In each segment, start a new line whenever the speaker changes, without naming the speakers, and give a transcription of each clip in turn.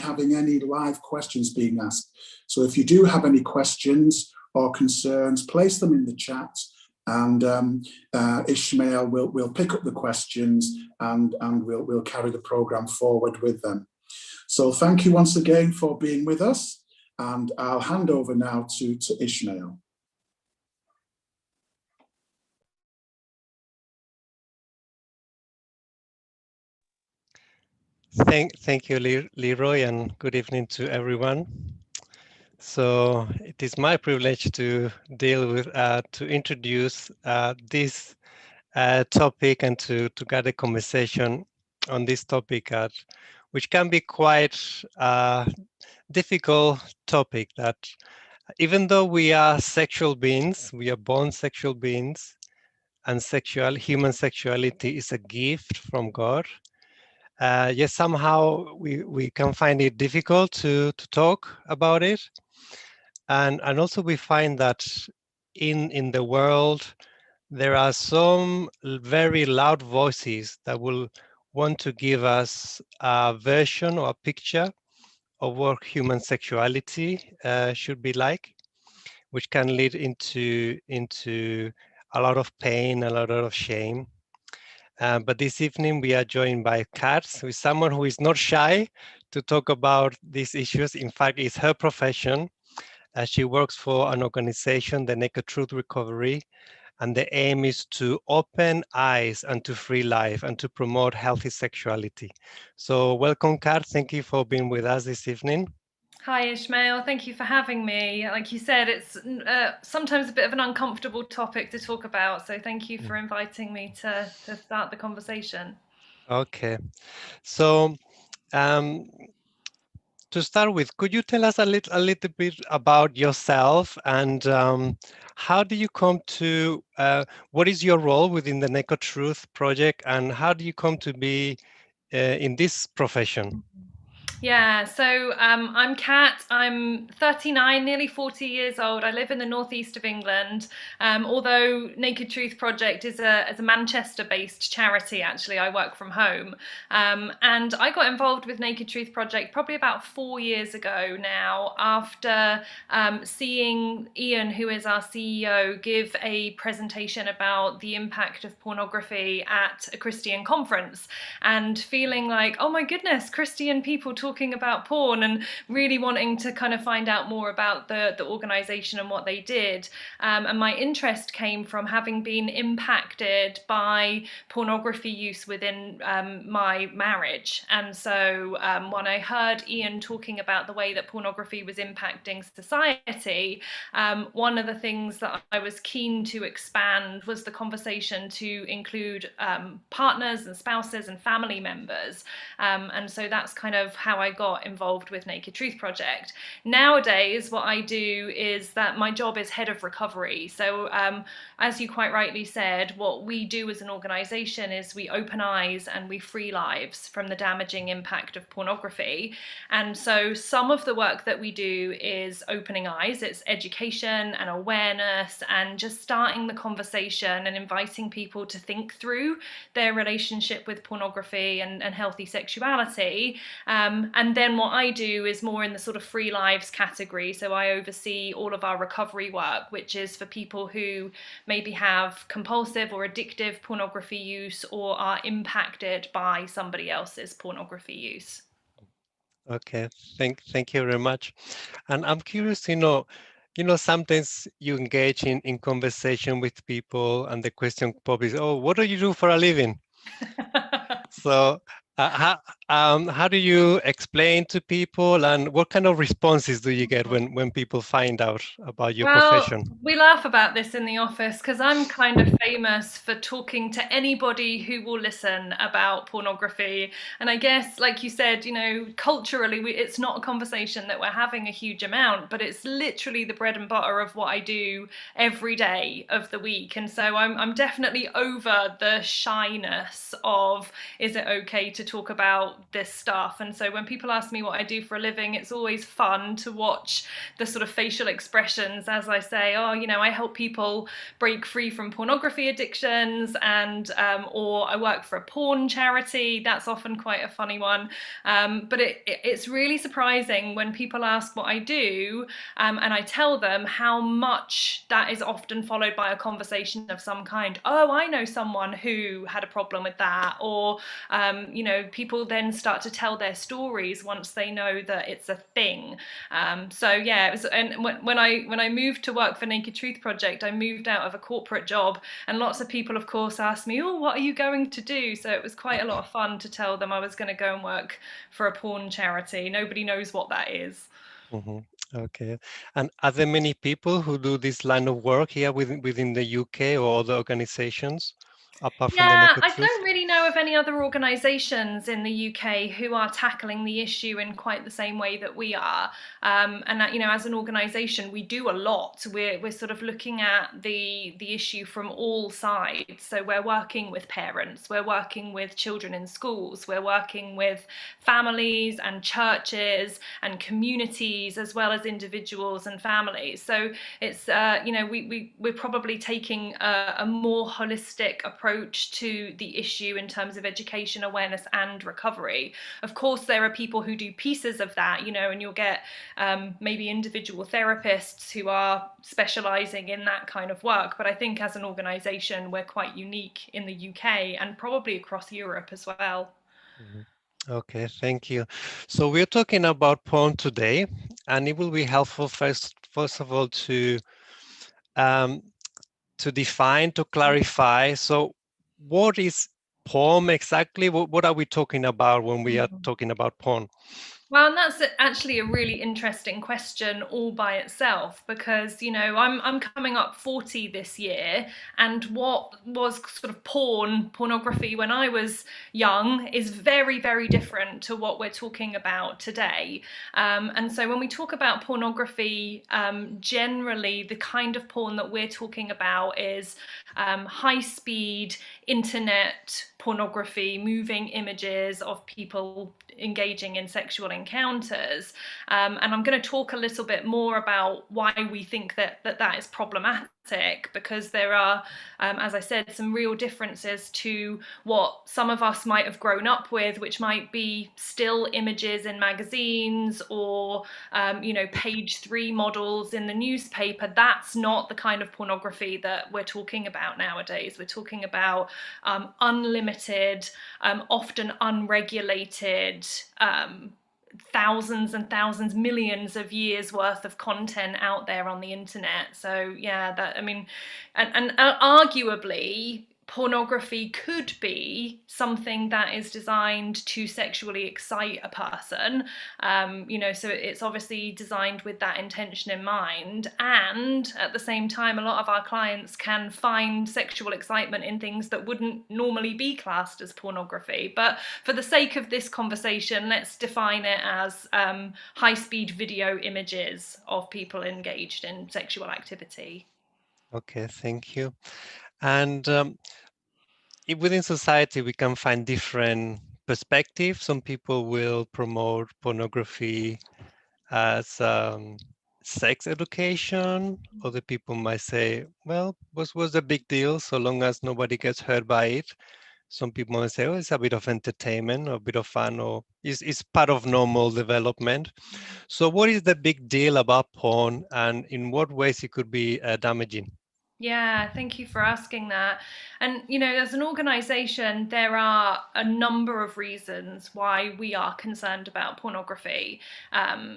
having any live questions being asked. So if you do have any questions or concerns, place them in the chat, and Ishmael will pick up the questions, and we'll carry the program forward with them. So thank you once again for being with us, and I'll hand over now to Ishmael.
Thank you, Leroy, and good evening to everyone. So it is my privilege to deal with, to introduce this topic and to get a conversation on this topic, which can be quite difficult topic. That even though we are sexual beings, we are born sexual beings, and human sexuality is a gift from God. Yes, somehow we can find it difficult to talk about it. And also we find that in the world, there are some very loud voices that will want to give us a version or a picture of what human sexuality should be like, which can lead into a lot of pain, a lot of shame. But this evening we are joined by Kat, who is someone who is not shy to talk about these issues. In fact, it's her profession. She works for an organization, the Naked Truth Recovery, and the aim is to open eyes and to free life and to promote healthy sexuality. So welcome, Kat. Thank you for being with us this evening.
Hi, Ishmael. Thank you for having me. Like you said, it's sometimes a bit of an uncomfortable topic to talk about. So thank you for inviting me to start the conversation.
Okay. So to start with, could you tell us a little bit about yourself, and how do you come to, what is your role within the Naked Truth project, and how do you come to be in this profession?
Yeah, so I'm Kat. I'm 39, nearly 40 years old. I live in the northeast of England. Although Naked Truth Project is a Manchester-based charity, actually, I work from home. And I got involved with Naked Truth Project probably about 4 years ago now, after seeing Ian, who is our CEO, give a presentation about the impact of pornography at a Christian conference, and feeling like, oh my goodness, Christian people talking about porn, and really wanting to kind of find out more about the organization and what they did. And my interest came from having been impacted by pornography use within my marriage. And so when I heard Ian talking about the way that pornography was impacting society, one of the things that I was keen to expand was the conversation to include partners and spouses and family members. And so that's kind of how I got involved with Naked Truth Project. Nowadays, what I do is that my job is head of recovery. So as you quite rightly said, what we do as an organization is we open eyes and we free lives from the damaging impact of pornography. And so some of the work that we do is opening eyes. It's education and awareness and just starting the conversation and inviting people to think through their relationship with pornography and healthy sexuality. And then what I do is more in the sort of free lives category. So I oversee all of our recovery work, which is for people who maybe have compulsive or addictive pornography use or are impacted by somebody else's pornography use.
Okay, thank you very much. And I'm curious to know, sometimes you engage in conversation with people, and the question probably is, oh, what do you do for a living? So how do you explain to people, and what kind of responses do you get when people find out about your profession?
We laugh about this in the office because I'm kind of famous for talking to anybody who will listen about pornography. And I guess, like you said, culturally, it's not a conversation that we're having a huge amount, but it's literally the bread and butter of what I do every day of the week. And so I'm definitely over the shyness of, is it okay to talk about about this stuff. And so when people ask me what I do for a living, it's always fun to watch the sort of facial expressions as I say, oh, you know, I help people break free from pornography addictions, and or I work for a porn charity. That's often quite a funny one. But it's really surprising when people ask what I do, and I tell them how much that is often followed by a conversation of some kind. Oh, I know someone who had a problem with that. Or, you know, people then start to tell their stories once they know that it's a thing. So yeah, it was, and when I moved to work for Naked Truth Project, I moved out of a corporate job, and lots of people, of course, asked me, oh, what are you going to do? So it was quite a lot of fun to tell them I was going to go and work for a porn charity. Nobody knows what that is.
Mm-hmm. Okay. And are there many people who do this line of work here within the UK or other organizations, apart from the
Yeah,
Naked
I
Truth?
don't really know of any other organisations in the UK who are tackling the issue in quite the same way that we are. And that, you know, as an organisation, we do a lot. We're sort of looking at the issue from all sides. So we're working with parents, we're working with children in schools, we're working with families and churches and communities, as well as individuals and families. So it's you know, we're probably taking a more holistic approach to the issue in terms of education, awareness and recovery. Of course, there are people who do pieces of that, you know, and you'll get maybe individual therapists who are specializing in that kind of work. But I think as an organization, we're quite unique in the UK and probably across Europe as well.
Mm-hmm. Okay, thank you. So we're talking about porn today, and it will be helpful first of all to define, to clarify. So what is porn exactly? What are we talking about when we are talking about porn?
Well, and that's actually a really interesting question all by itself, because, you know, I'm coming up 40 this year, and what was sort of pornography when I was young is very, very different to what we're talking about today. And so when we talk about pornography, generally the kind of porn that we're talking about is high-speed internet pornography, moving images of people engaging in sexual encounters. And I'm going to talk a little bit more about why we think that is problematic, because there are, as I said, some real differences to what some of us might have grown up with, which might be still images in magazines or, you know, page 3 models in the newspaper. That's not the kind of pornography that we're talking about nowadays. We're talking about unlimited, often unregulated, thousands and thousands, millions of years worth of content out there on the internet. So yeah, that, I mean, and arguably pornography could be something that is designed to sexually excite a person, you know, so it's obviously designed with that intention in mind. And at the same time, a lot of our clients can find sexual excitement in things that wouldn't normally be classed as pornography. But for the sake of this conversation, let's define it as high-speed video images of people engaged in sexual activity.
Okay, thank you. And within society, we can find different perspectives. Some people will promote pornography as sex education. Other people might say, well, what's the big deal so long as nobody gets hurt by it? Some people might say, oh, it's a bit of entertainment or a bit of fun, or it's part of normal development. So what is the big deal about porn, and in what ways it could be damaging?
Yeah, thank you for asking that. And, you know, as an organization, there are a number of reasons why we are concerned about pornography,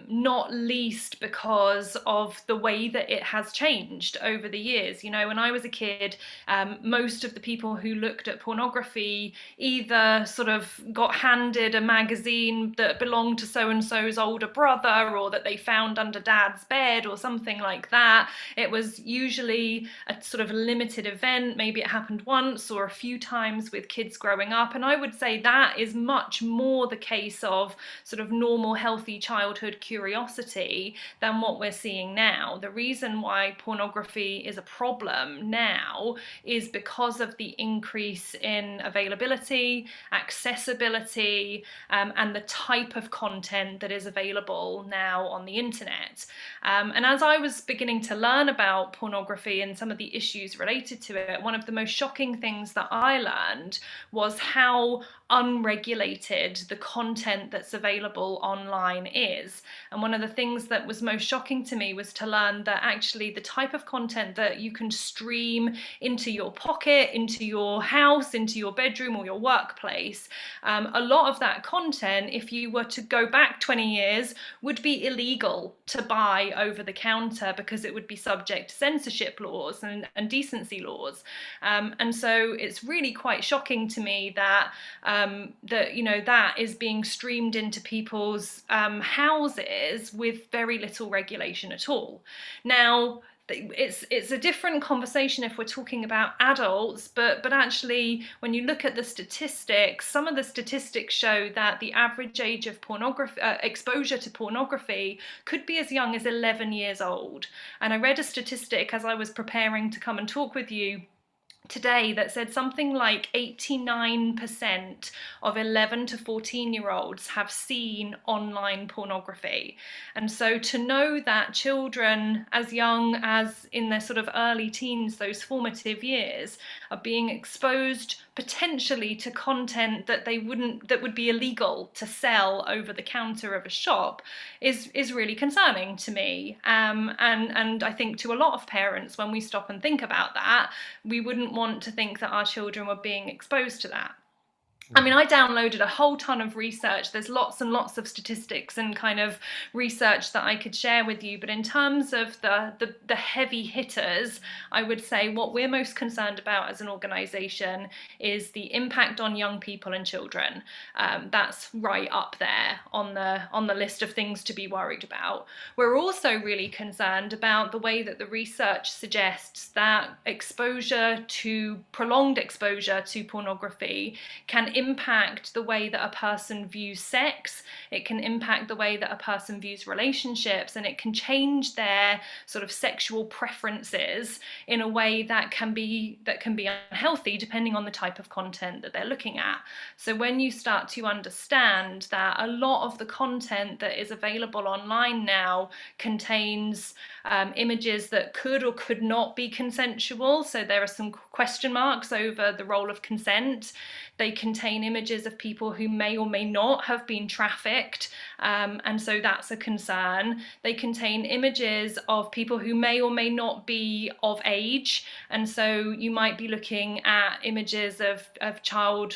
not least because of the way that it has changed over the years. You know, when I was a kid, most of the people who looked at pornography either sort of got handed a magazine that belonged to so-and-so's older brother, or that they found under dad's bed or something like that. It was usually a sort of limited event. Maybe it happened once or a few times with kids growing up. And I would say that is much more the case of sort of normal, healthy childhood curiosity than what we're seeing now. The reason why pornography is a problem now is because of the increase in availability, accessibility, and the type of content that is available now on the internet. And as I was beginning to learn about pornography and some of the issues related to it, one of the most shocking things that I learned was how unregulated the content that's available online is. And one of the things that was most shocking to me was to learn that actually the type of content that you can stream into your pocket, into your house, into your bedroom or your workplace, a lot of that content, if you were to go back 20 years, would be illegal to buy over the counter because it would be subject to censorship laws and decency laws. And so it's really quite shocking to me that that is being streamed into people's houses with very little regulation at all. Now, it's a different conversation if we're talking about adults, but actually when you look at the statistics, some of the statistics show that the average age of pornography exposure to pornography could be as young as 11 years old. And I read a statistic as I was preparing to come and talk with you today that said something like 89% of 11 to 14-year-olds have seen online pornography. And so to know that children as young as in their sort of early teens, those formative years, are being exposed potentially to content that would be illegal to sell over the counter of a shop is really concerning to me. And I think to a lot of parents, when we stop and think about that, we wouldn't want to think that our children were being exposed to that. I mean, I downloaded a whole ton of research. There's lots and lots of statistics and kind of research that I could share with you. But in terms of the heavy hitters, I would say what we're most concerned about as an organisation is the impact on young people and children. That's right up there on the list of things to be worried about. We're also really concerned about the way that the research suggests that prolonged exposure to pornography can impact the way that a person views sex, it can impact the way that a person views relationships, and it can change their sort of sexual preferences in a way that can be unhealthy depending on the type of content that they're looking at. So when you start to understand that a lot of the content that is available online now contains images that could or could not be consensual, so there are some question marks over the role of consent. They contain images of people who may or may not have been trafficked, and so that's a concern. They contain images of people who may or may not be of age, and so you might be looking at images of child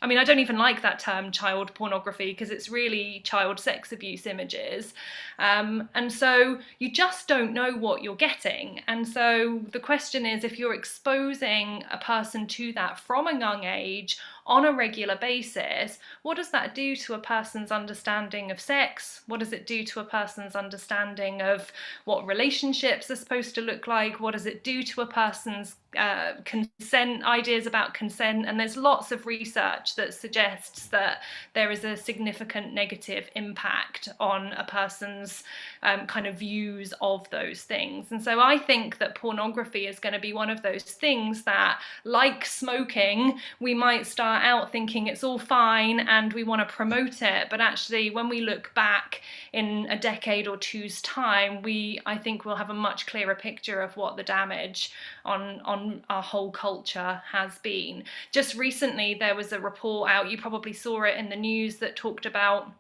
I mean, I don't even like that term, child pornography, because it's really child sex abuse images. And so you just don't know what you're getting. And so the question is, if you're exposing a person to that from a young age on a regular basis, what does that do to a person's understanding of sex? What does it do to a person's understanding of what relationships are supposed to look like? What does it do to a person's consent, ideas about consent? And there's lots of research that suggests that there is a significant negative impact on a person's kind of views of those things. And so I think that pornography is going to be one of those things that, like smoking, we might start out thinking it's all fine and we want to promote it, but actually when we look back in a decade or two's time, I think we'll have a much clearer picture of what the damage on our whole culture has been. Just recently there was a report out, you probably saw it in the news, that talked about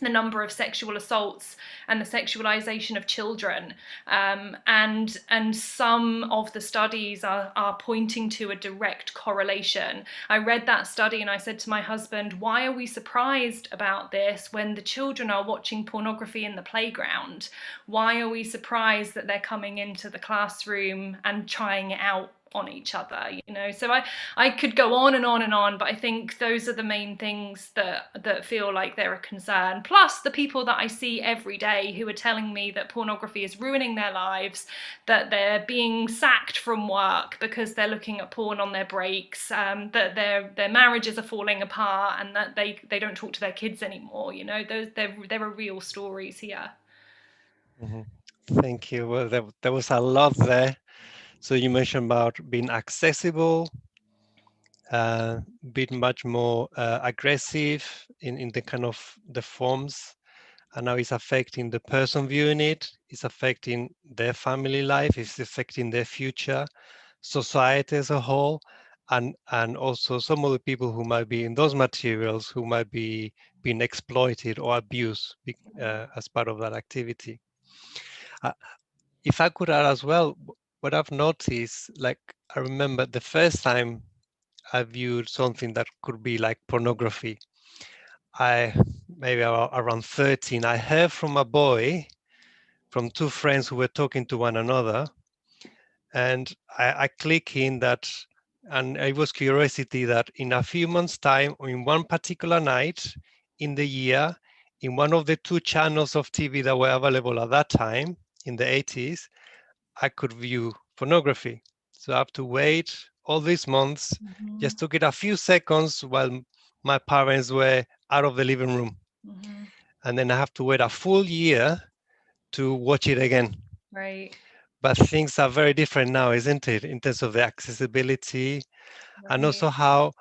the number of sexual assaults and the sexualization of children, and some of the studies are pointing to a direct correlation. I read that study and I said to my husband, why are we surprised about this when the children are watching pornography in the playground? Why are we surprised that they're coming into the classroom and trying it out on each other, you know. So I could go on and on and on, but I think those are the main things that feel like they're a concern. Plus the people that I see every day who are telling me that pornography is ruining their lives, that they're being sacked from work because they're looking at porn on their breaks, that their marriages are falling apart, and that they don't talk to their kids anymore. You know, there are real stories here.
Thank you. Well, there was a lot there. So you mentioned about being accessible, being much more aggressive in the kind of the forms, and now it's affecting the person viewing it, it's affecting their family life, it's affecting their future, society as a whole, and also some of the people who might be in those materials who might be being exploited or abused as part of that activity. If I could add as well, what I've noticed, like I remember the first time I viewed something that could be like pornography, maybe around 13, I heard from a boy, from two friends who were talking to one another, and I click in that, and it was curiosity that in a few months' time, or in one particular night in the year, in one of the two channels of TV that were available at that time in the 80s, I could view pornography. So I have to wait all these months, just took it a few seconds while my parents were out of the living room. And then I have to wait a full year to watch it again.
Right.
But things are very different now, isn't it? In terms of the accessibility, and also how,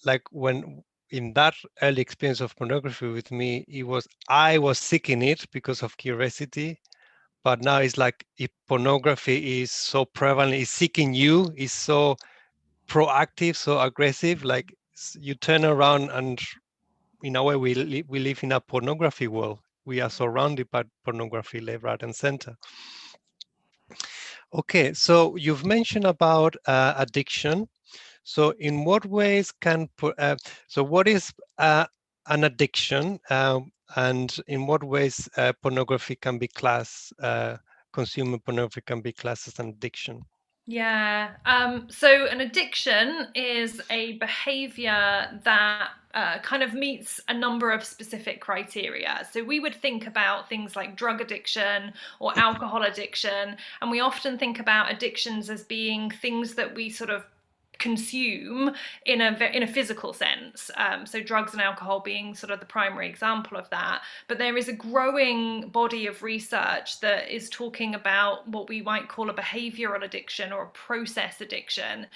like when in that early experience of pornography with me, I was seeking it because of curiosity. But now it's like if pornography is so prevalent, it's seeking you, is so proactive, so aggressive, like you turn around and in a way we live in a pornography world. We are surrounded by pornography left, right, and center. Okay, so you've mentioned about addiction. So in what ways so what is an addiction, and in what ways pornography can be consumer pornography can be classed as an addiction?
Yeah. So an addiction is a behavior that kind of meets a number of specific criteria. So we would think about things like drug addiction or alcohol addiction, and we often think about addictions as being things that we sort of consume in a physical sense, so drugs and alcohol being sort of the primary example of that. But there is a growing body of research that is talking about what we might call a behavioral addiction or a process addiction.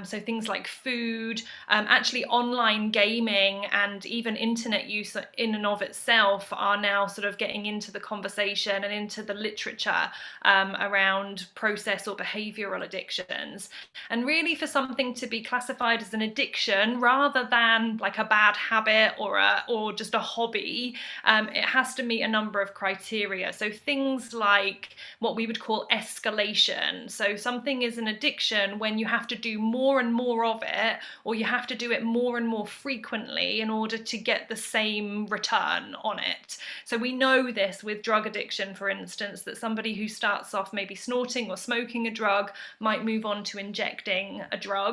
So things like food, actually online gaming, and even internet use in and of itself are now sort of getting into the conversation and into the literature around process or behavioral addictions. And really, for something to be classified as an addiction rather than like a bad habit or just a hobby, it has to meet a number of criteria. So things like what we would call escalation. So something is an addiction when you have to do more and more of it, or you have to do it more and more frequently in order to get the same return on it. So we know this with drug addiction, for instance, that somebody who starts off maybe snorting or smoking a drug might move on to injecting a drug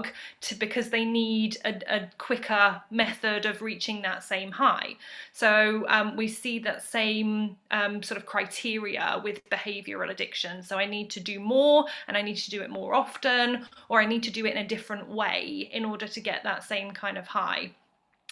because they need a quicker method of reaching that same high. So we see that same sort of criteria with behavioral addiction. So I need to do more, and I need to do it more often, or I need to do it in a different way in order to get that same kind of high.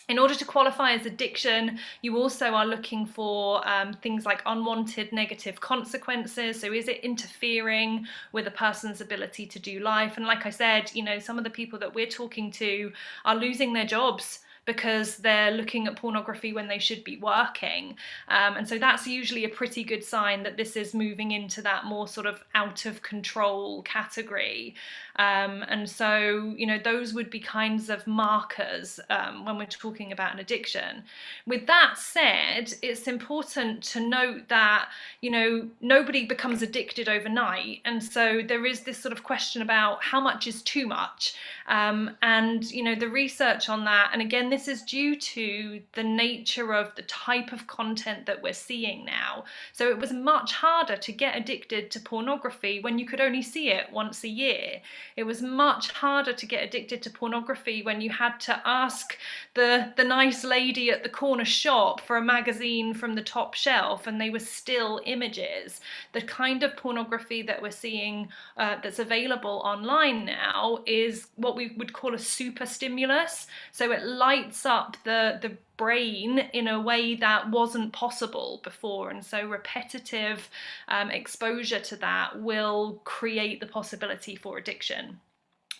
In order to qualify as addiction, you also are looking for things like unwanted negative consequences. So is it interfering with a person's ability to do life? And like I said, you know, some of the people that we're talking to are losing their jobs because they're looking at pornography when they should be working. And so that's usually a pretty good sign that this is moving into that more sort of out of control category. And so, you know, those would be kinds of markers when we're talking about an addiction. With that said, it's important to note that, you know, nobody becomes addicted overnight. And so there is this sort of question about how much is too much. And, you know, the research on that, and again, this this is due to the nature of the type of content that we're seeing now. So it was much harder to get addicted to pornography when you could only see it once a year. It was much harder to get addicted to pornography when you had to ask the nice lady at the corner shop for a magazine from the top shelf and they were still images. The kind of pornography that we're seeing that's available online now is what we would call a super stimulus. So it lights up the brain in a way that wasn't possible before, and so repetitive exposure to that will create the possibility for addiction.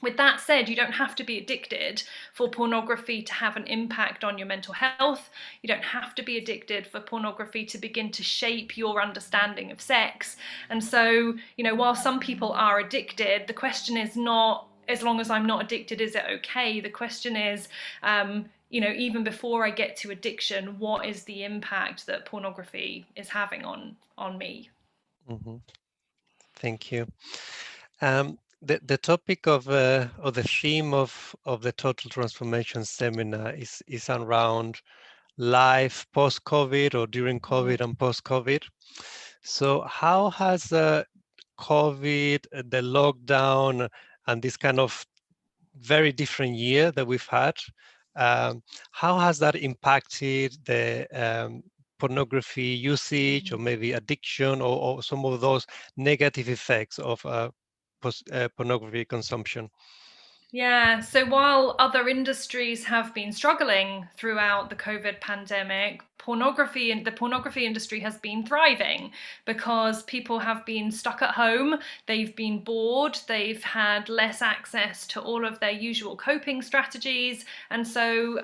With that said, you don't have to be addicted for pornography to have an impact on your mental health. You don't have to be addicted for pornography to begin to shape your understanding of sex. And so, you know, while some people are addicted, the question is not, as long as I'm not addicted, is it okay? The question is, you know, even before I get to addiction, what is the impact that pornography is having on me?
Mm-hmm. Thank you. The topic of the theme of the Total Transformation Seminar is around life post-COVID or during COVID and post-COVID. So how has COVID, the lockdown, and this kind of very different year that we've had, how has that impacted the pornography usage or maybe addiction or some of those negative effects of pornography consumption?
Yeah, so while other industries have been struggling throughout the COVID pandemic, the pornography industry has been thriving because people have been stuck at home, they've been bored, they've had less access to all of their usual coping strategies, and so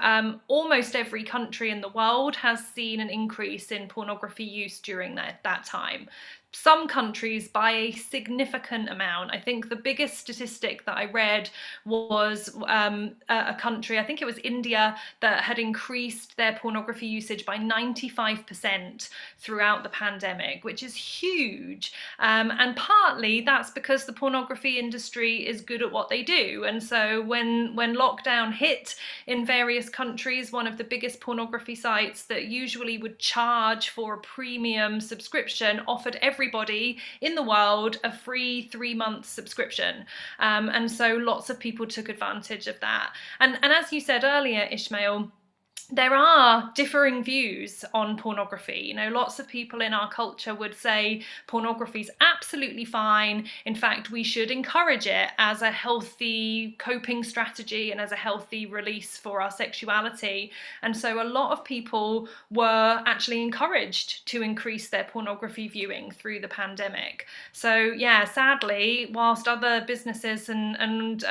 almost every country in the world has seen an increase in pornography use during that time. Some countries by a significant amount. I think the biggest statistic that I read was a country, I think it was India, that had increased their pornography usage by 95% throughout the pandemic, which is huge. And partly that's because the pornography industry is good at what they do. And so when lockdown hit in various countries, one of the biggest pornography sites that usually would charge for a premium subscription offered everybody in the world a free 3-month subscription. And so lots of people took advantage of that. And as you said earlier, Ishmael, there are differing views on pornography. You know, lots of people in our culture would say pornography is absolutely fine. In fact, we should encourage it as a healthy coping strategy and as a healthy release for our sexuality. And so a lot of people were actually encouraged to increase their pornography viewing through the pandemic. So yeah, sadly, whilst other businesses and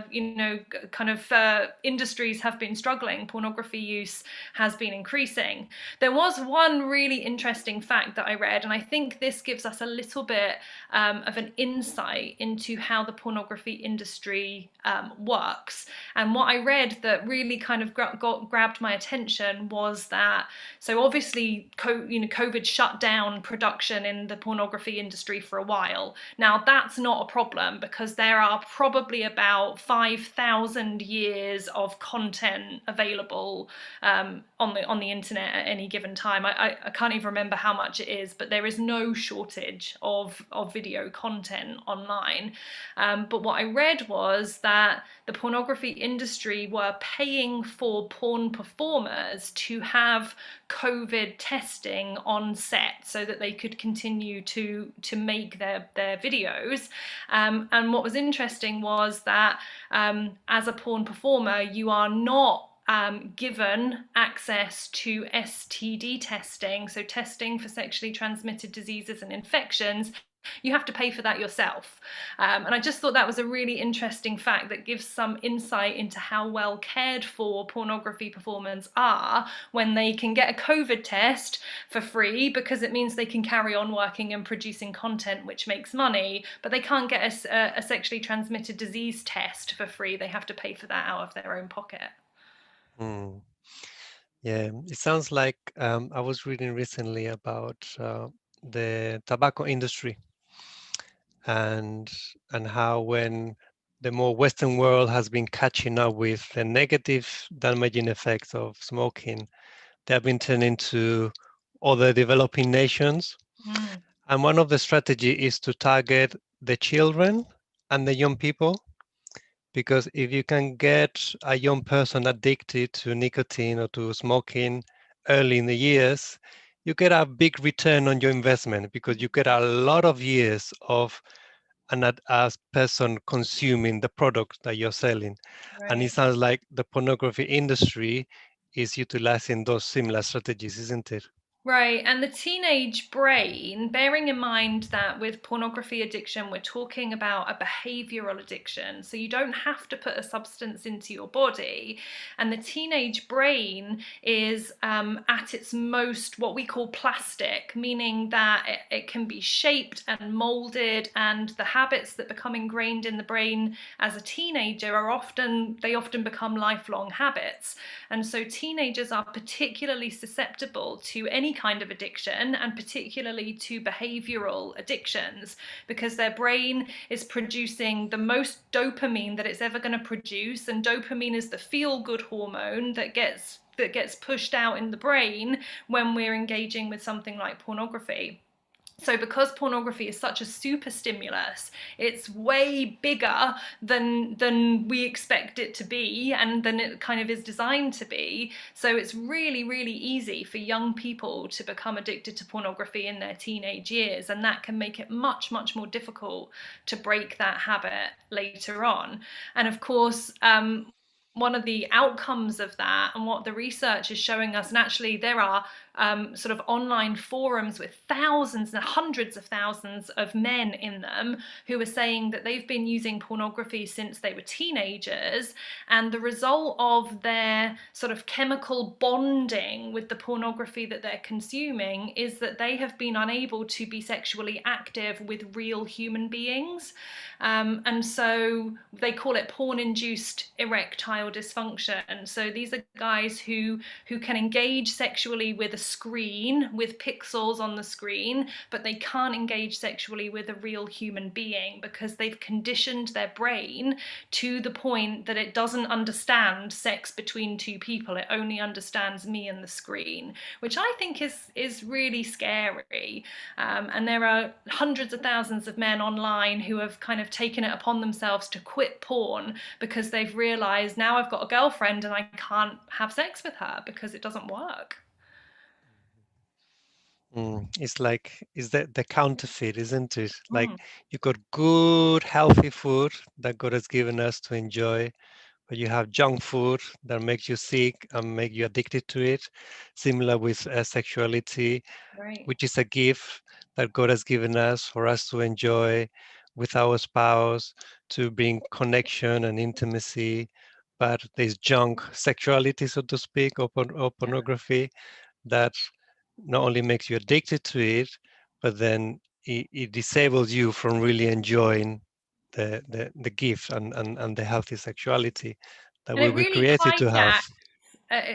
you know, kind of industries have been struggling, pornography use has been increasing. There was one really interesting fact that I read, and I think this gives us a little bit of an insight into how the pornography industry works. And what I read that really kind of grabbed my attention was that, so obviously, COVID shut down production in the pornography industry for a while. Now, that's not a problem because there are probably about 5,000 years of content available on the internet at any given time. I can't even remember how much it is, but there is no shortage of video content online. But what I read was that the pornography industry were paying for porn performers to have COVID testing on set so that they could continue to make their videos. And what was interesting was that as a porn performer, you are not given access to STD testing, so testing for sexually transmitted diseases and infections. You have to pay for that yourself. And I just thought that was a really interesting fact that gives some insight into how well cared for pornography performers are when they can get a COVID test for free because it means they can carry on working and producing content which makes money, but they can't get a sexually transmitted disease test for free. They have to pay for that out of their own pocket.
Yeah, it sounds like I was reading recently about the tobacco industry and how when the more Western world has been catching up with the negative damaging effects of smoking, they have been turning to other developing nations.
Mm.
And one of the strategies is to target the children and the young people, because if you can get a young person addicted to nicotine or to smoking early in the years, you get a big return on your investment, because you get a lot of years of a person consuming the product that you're selling. And it
Right.
sounds like the pornography industry is utilizing those similar strategies, isn't it?
Right, and the teenage brain, bearing in mind that with pornography addiction, we're talking about a behavioral addiction. So you don't have to put a substance into your body. And the teenage brain is at its most what we call plastic, meaning that it can be shaped and molded, and the habits that become ingrained in the brain as a teenager often become lifelong habits. And so teenagers are particularly susceptible to any kind of addiction, and particularly to behavioral addictions, because their brain is producing the most dopamine that it's ever going to produce, and dopamine is the feel-good hormone that gets pushed out in the brain when we're engaging with something like pornography. So because pornography is such a super stimulus, it's way bigger than we expect it to be, and than it kind of is designed to be. So it's really, really easy for young people to become addicted to pornography in their teenage years, and that can make it much, much more difficult to break that habit later on. And of course, one of the outcomes of that, and what the research is showing us, and actually there are sort of online forums with thousands and hundreds of thousands of men in them who are saying that they've been using pornography since they were teenagers, and the result of their sort of chemical bonding with the pornography that they're consuming is that they have been unable to be sexually active with real human beings. And so they call it porn-induced erectile dysfunction. So these are guys who can engage sexually with a screen, with pixels on the screen, but they can't engage sexually with a real human being, because they've conditioned their brain to the point that it doesn't understand sex between two people. It only understands me and the screen, which I think is really scary. And there are hundreds of thousands of men online who have kind of taken it upon themselves to quit porn because they've realized, now I've got a girlfriend and I can't have sex with her because it doesn't work.
It's like, it's the counterfeit, isn't it? Like, you got good, healthy food that God has given us to enjoy, but you have junk food that makes you sick and make you addicted to it. Similar with sexuality,
Right.
which is a gift that God has given us for us to enjoy with our spouse, to bring connection and intimacy. But there's junk sexuality, so to speak, or pornography, that not only makes you addicted to it, but then it disables you from really enjoying the gift and the healthy sexuality that
And
we
it
were
really
created to have.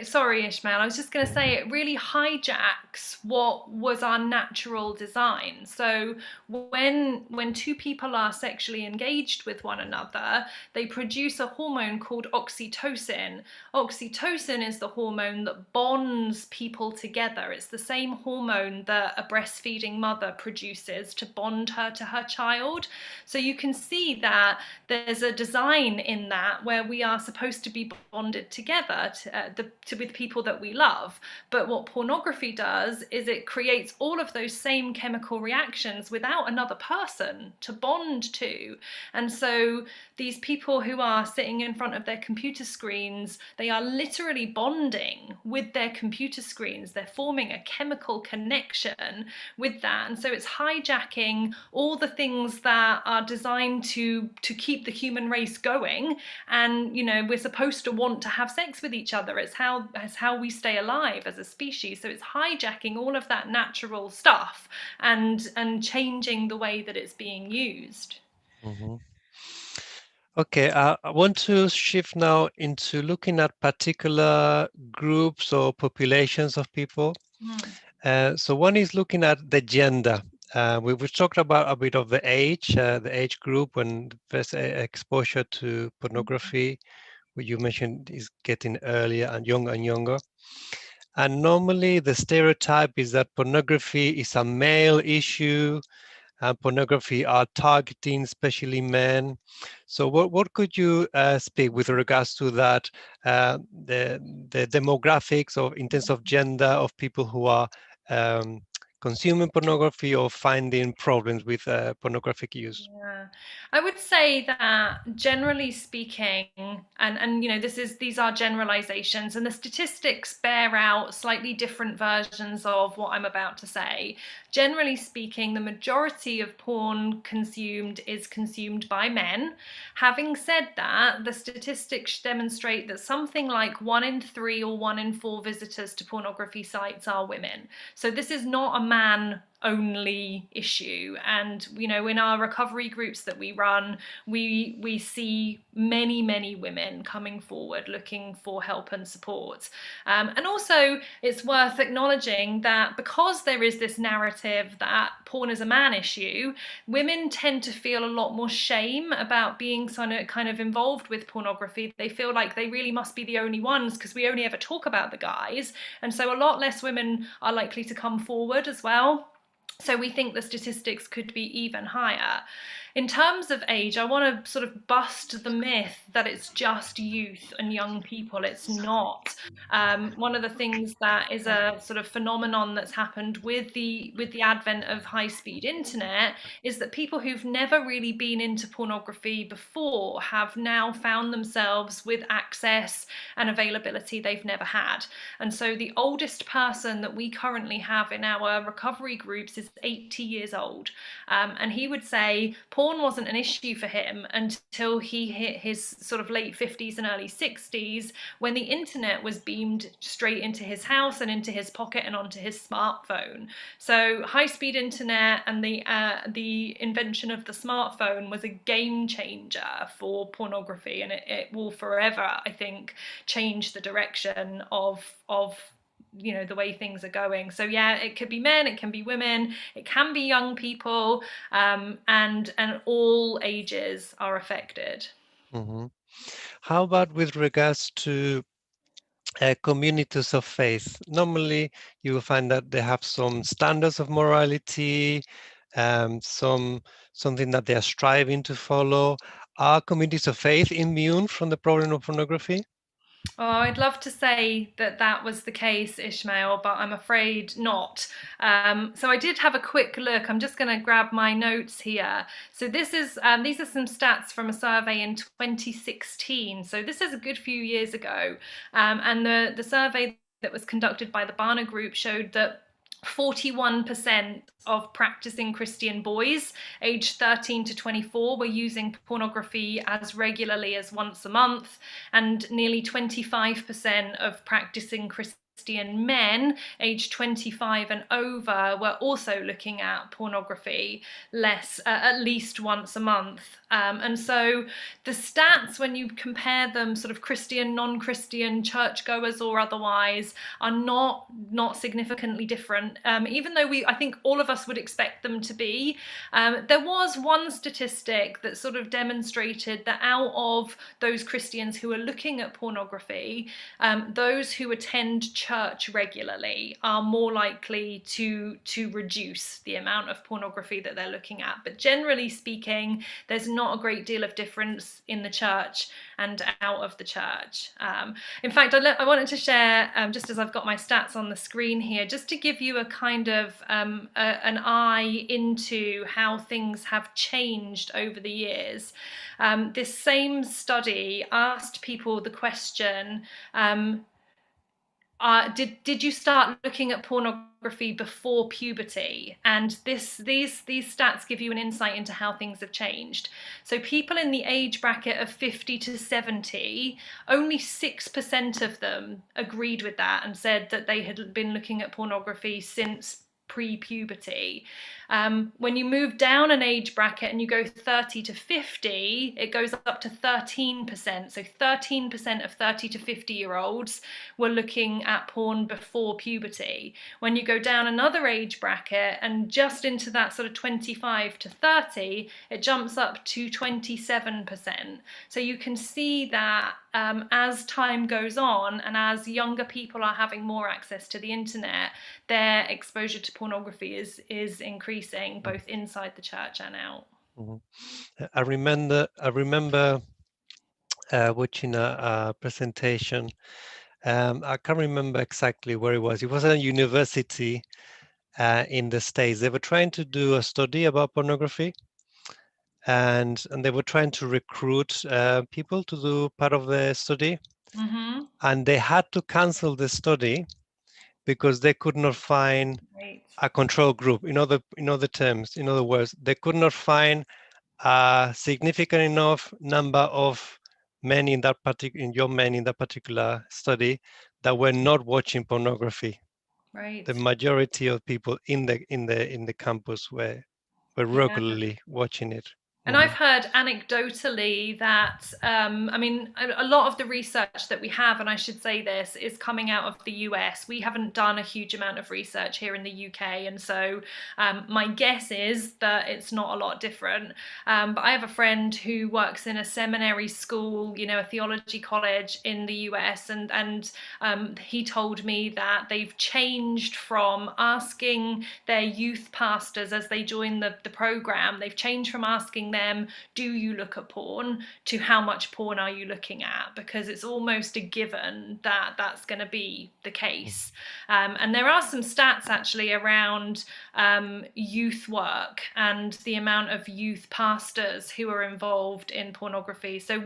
sorry, Ishmael, I was just going to say, it really hijacks what was our natural design. So when two people are sexually engaged with one another, they produce a hormone called oxytocin. Oxytocin is the hormone that bonds people together. It's the same hormone that a breastfeeding mother produces to bond her to her child. So you can see that there's a design in that where we are supposed to be bonded together with people that we love. But what pornography does is it creates all of those same chemical reactions without another person to bond to. And so these people who are sitting in front of their computer screens, they are literally bonding with their computer screens. They're forming a chemical connection with that. And so it's hijacking all the things that are designed to keep the human race going. And, you know, we're supposed to want to have sex with each other. It's how we stay alive as a species. So it's hijacking all of that natural stuff and changing the way that it's being used.
Mm-hmm. Okay, I want to shift now into looking at particular groups or populations of people. So one is looking at the gender we've talked about a bit of the age group when first exposure to pornography, what you mentioned is getting earlier and younger. And normally the stereotype is that pornography is a male issue, and pornography are targeting especially men. So what could you speak with regards to that, the demographics of in terms of gender of people who are consuming pornography or finding problems with pornographic use?
Yeah, I would say that generally speaking, and you know, these are generalizations, and the statistics bear out slightly different versions of what I'm about to say. Generally speaking, the majority of porn consumed is consumed by men. Having said that, the statistics demonstrate that something like 1 in 3 or 1 in 4 visitors to pornography sites are women. So this is not a man only issue. And you know, in our recovery groups that we run, we see many women coming forward looking for help and support. And also it's worth acknowledging that because there is this narrative that porn is a man issue, women tend to feel a lot more shame about being kind of involved with pornography. They feel like they really must be the only ones because we only ever talk about the guys, and so a lot less women are likely to come forward as well. So we think the statistics could be even higher. In terms of age, I want to sort of bust the myth that it's just youth and young people. It's not. One of the things that is a sort of phenomenon that's happened with the advent of high-speed internet is that people who've never really been into pornography before have now found themselves with access and availability they've never had. And so the oldest person that we currently have in our recovery groups is 80 years old. And he would say porn wasn't an issue for him until he hit his sort of late 50s and early 60s, when the internet was beamed straight into his house and into his pocket and onto his smartphone. So high-speed internet and the invention of the smartphone was a game changer for pornography, and it will forever, I think, change the direction of you know, the way things are going. So yeah, it could be men, it can be women, it can be young people, and all ages are affected.
Mm-hmm. How about with regards to communities of faith? Normally you will find that they have some standards of morality, something that they are striving to follow. Are communities of faith immune from the problem of pornography?
Oh, I'd love to say that was the case, Ishmael, but I'm afraid not. So I did have a quick look. I'm just going to grab my notes here. So these are some stats from a survey in 2016. So this is a good few years ago. And the survey that was conducted by the Barna Group showed that 41% of practicing Christian boys aged 13 to 24 were using pornography as regularly as once a month, and nearly 25% of practicing Christian men aged 25 and over were also looking at pornography at least once a month. And so the stats, when you compare them, sort of Christian, non-Christian, churchgoers or otherwise, are not significantly different, even though I think all of us would expect them to be. There was one statistic that sort of demonstrated that out of those Christians who are looking at pornography, those who attend church regularly are more likely to reduce the amount of pornography that they're looking at. But generally speaking, there's not a great deal of difference in the church and out of the church. In fact, I wanted to share, just as I've got my stats on the screen here, just to give you a kind of an eye into how things have changed over the years. This same study asked people the question, did you start looking at pornography before puberty? And these stats give you an insight into how things have changed. So people in the age bracket of 50 to 70, only 6% of them agreed with that and said that they had been looking at pornography since pre-puberty. When you move down an age bracket and you go 30 to 50, it goes up to 13%. So 13% of 30 to 50-year-olds were looking at porn before puberty. When you go down another age bracket and just into that sort of 25 to 30, it jumps up to 27%. So you can see that as time goes on and as younger people are having more access to the internet, their exposure to pornography is increasing both inside the church and out.
Mm-hmm. I remember watching a presentation. I can't remember exactly where it was. It was at a university in the States. They were trying to do a study about pornography, and they were trying to recruit people to do part of the study.
Mm-hmm.
And they had to cancel the study because they could not find a control group. In other terms, in other words, they could not find a significant enough number of men in that particular study that were not watching pornography.
Right.
The majority of people in the campus were regularly watching it.
And I've heard anecdotally that, I mean, a lot of the research that we have, and I should say this, is coming out of the US. We haven't done a huge amount of research here in the UK. And so my guess is that it's not a lot different. But I have a friend who works in a seminary school, you know, a theology college in the US. And he told me that they've changed from asking their youth pastors as they join the program, they've changed from asking them, do you look at porn, to how much porn are you looking at, because it's almost a given that that's going to be the case. And there are some stats actually around youth work and the amount of youth pastors who are involved in pornography. So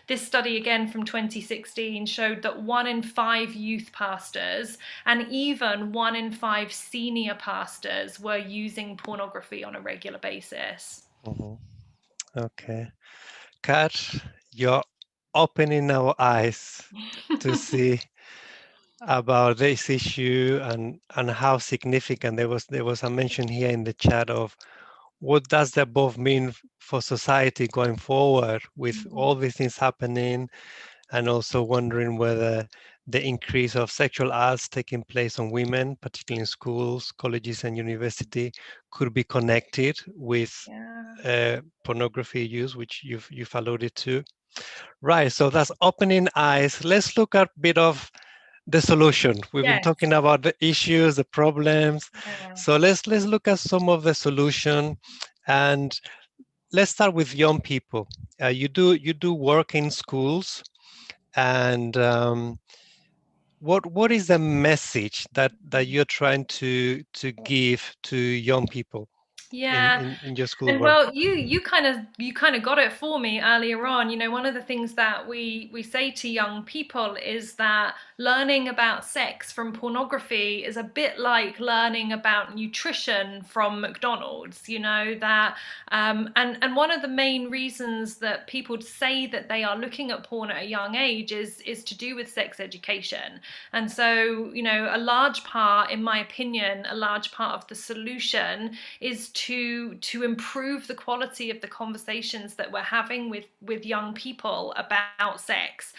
this study again from 2016 showed that 1 in 5 youth pastors and even 1 in 5 senior pastors were using pornography on a regular basis.
Mm-hmm. Okay. Kat, you're opening our eyes to see about this issue and how significant. There was a mention here in the chat of what does the above mean for society going forward with all these things happening, and also wondering whether the increase of sexual acts taking place on women, particularly in schools, colleges, and university, could be connected with pornography use, which you've alluded to. Right, so that's opening eyes. Let's look at a bit of the solution. We've been talking about the issues, the problems. So let's look at some of the solution, and let's start with young people. You do work in schools, and what is the message that you're trying to give to young people in your school
and
work?
well, you kind of got it for me earlier on. You know, one of the things that we say to young people is that learning about sex from pornography is a bit like learning about nutrition from McDonald's. You know, that and one of the main reasons that people say that they are looking at porn at a young age is to do with sex education. And so, you know, a large part, in my opinion, a large part of the solution is to improve the quality of the conversations that we're having with young people about sex.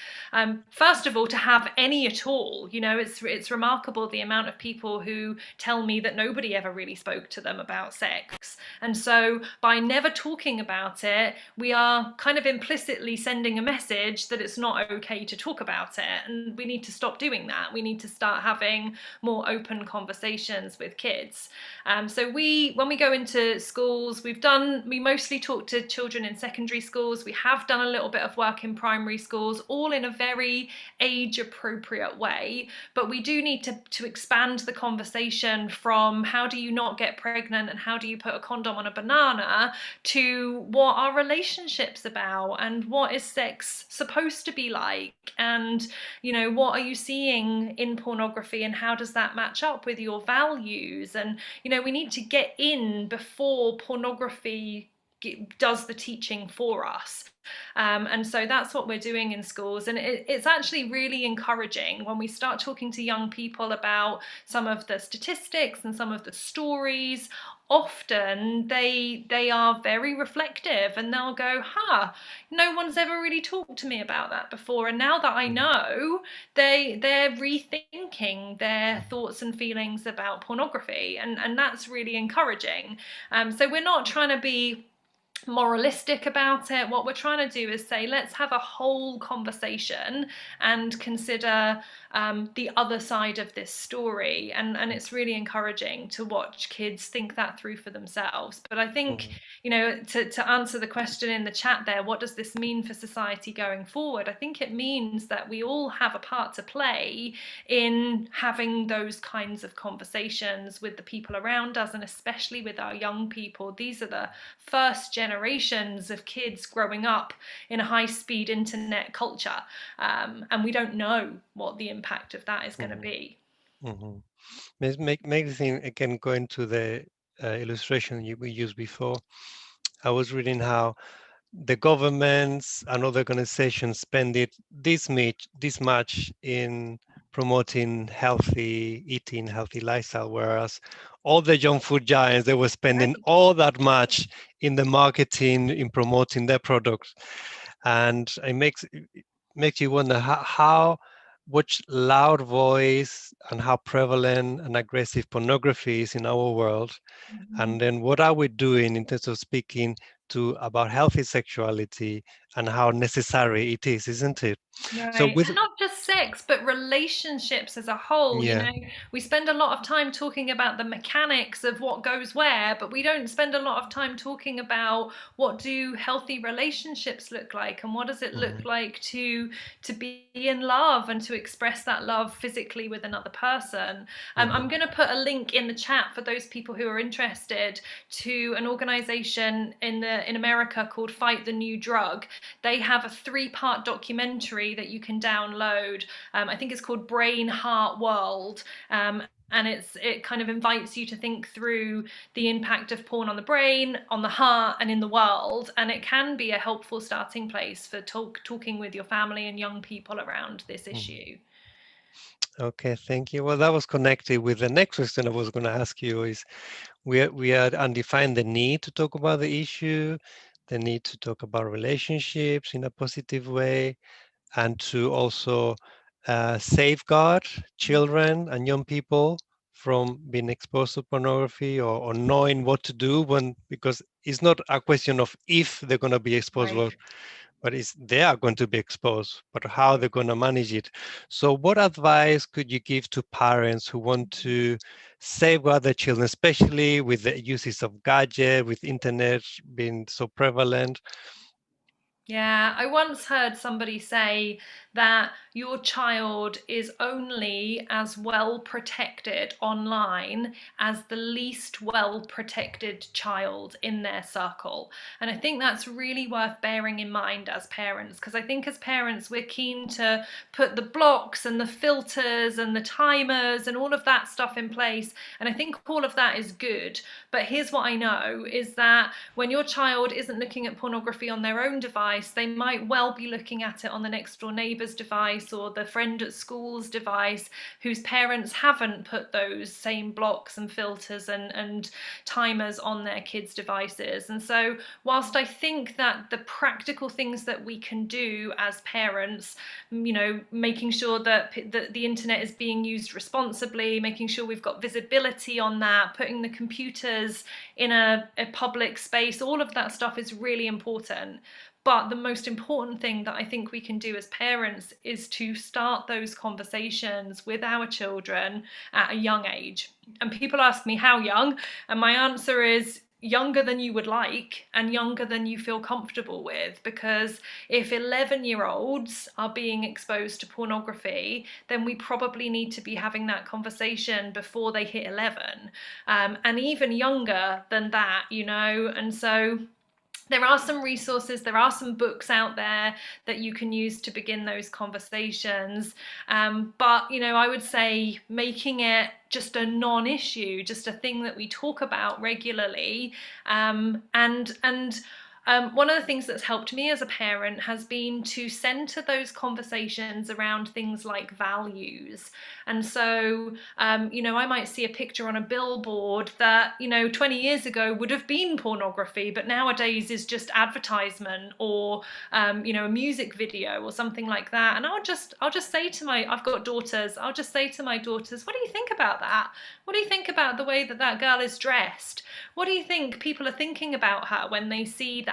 First of all, to have any at all. You know, it's remarkable the amount of people who tell me that nobody ever really spoke to them about sex. And so by never talking about it, we are kind of implicitly sending a message that it's not okay to talk about it. And we need to stop doing that. We need to start having more open conversations with kids. So when we go into schools, we mostly talk to children in secondary schools. We have done a little bit of work in primary schools, all in a very age appropriate way. But we do need to expand the conversation from how do you not get pregnant and how do you put a condom on a banana to what are relationships about and what is sex supposed to be like, and you know, what are you seeing in pornography and how does that match up with your values? And you know, we need to get in before pornography does the teaching for us. And so that's what we're doing in schools. And it's actually really encouraging when we start talking to young people about some of the statistics and some of the stories. Often they are very reflective, and they'll go, no one's ever really talked to me about that before. And now that I know, they're rethinking their thoughts and feelings about pornography. And that's really encouraging. So we're not trying to be moralistic about it. What we're trying to do is say, let's have a whole conversation and consider the other side of this story. And it's really encouraging to watch kids think that through for themselves. But I think, you know, to answer the question in the chat there, what does this mean for society going forward? I think it means that we all have a part to play in having those kinds of conversations with the people around us, and especially with our young people. These are the first generations of kids growing up in a high-speed internet culture, and we don't know what the impact of that is going to be.
Make the thing again, going to the illustration we used before. I was reading how the governments and other organizations spend this much in promoting healthy eating, healthy lifestyle, whereas all the junk food giants, they were spending all that much in the marketing, in promoting their products. And it makes you wonder how much loud voice and how prevalent and aggressive pornography is in our world. And then what are we doing in terms of speaking about healthy sexuality and how necessary it is, isn't it?
Right.
So
and not just sex, but relationships as a whole.
Yeah.
You know, we spend a lot of time talking about the mechanics of what goes where, but we don't spend a lot of time talking about what do healthy relationships look like, and what does it look like to be in love and to express that love physically with another person. I'm going to put a link in the chat for those people who are interested to an organization in America called Fight the New Drug. They have a 3-part documentary that you can download. I think it's called Brain, Heart, World. And it kind of invites you to think through the impact of porn on the brain, on the heart, and in the world. And it can be a helpful starting place for talking with your family and young people around this issue.
Okay, thank you. Well, that was connected with the next question I was going to ask you is, we are undefined the need to talk about the issue, the need to talk about relationships in a positive way, and to also safeguard children and young people from being exposed to pornography, or knowing what to do because it's not a question of if they're going to be exposed, but they are going to be exposed, but how they're going to manage it. So what advice could you give to parents who want to safeguard their children, especially with the uses of gadgets, with internet being so prevalent?
Yeah, I once heard somebody say that your child is only as well protected online as the least well protected child in their circle. And I think that's really worth bearing in mind as parents, because I think as parents we're keen to put the blocks and the filters and the timers and all of that stuff in place. And I think all of that is good. But here's what I know is that when your child isn't looking at pornography on their own device, they might well be looking at it on the next door neighbour's device or the friend at school's device whose parents haven't put those same blocks and filters and timers on their kids' devices. And so whilst I think that the practical things that we can do as parents, you know, making sure that the internet is being used responsibly, making sure we've got visibility on that, putting the computers in a public space, all of that stuff is really important. But the most important thing that I think we can do as parents is to start those conversations with our children at a young age. And people ask me how young, and my answer is younger than you would like and younger than you feel comfortable with, because if 11-year-olds are being exposed to pornography, then we probably need to be having that conversation before they hit 11, and even younger than that, you know. And so there are some resources, there are some books out there that you can use to begin those conversations. But, you know, I would say making it just a non-issue, just a thing that we talk about regularly. One of the things that's helped me as a parent has been to center those conversations around things like values. And so, you know, I might see a picture on a billboard that, you know, 20 years ago would have been pornography, but nowadays is just advertisement or, you know, a music video or something like that. And I'll just say to I've got daughters, I'll just say to my daughters, what do you think about that? What do you think about the way that that girl is dressed? What do you think people are thinking about her when they see that?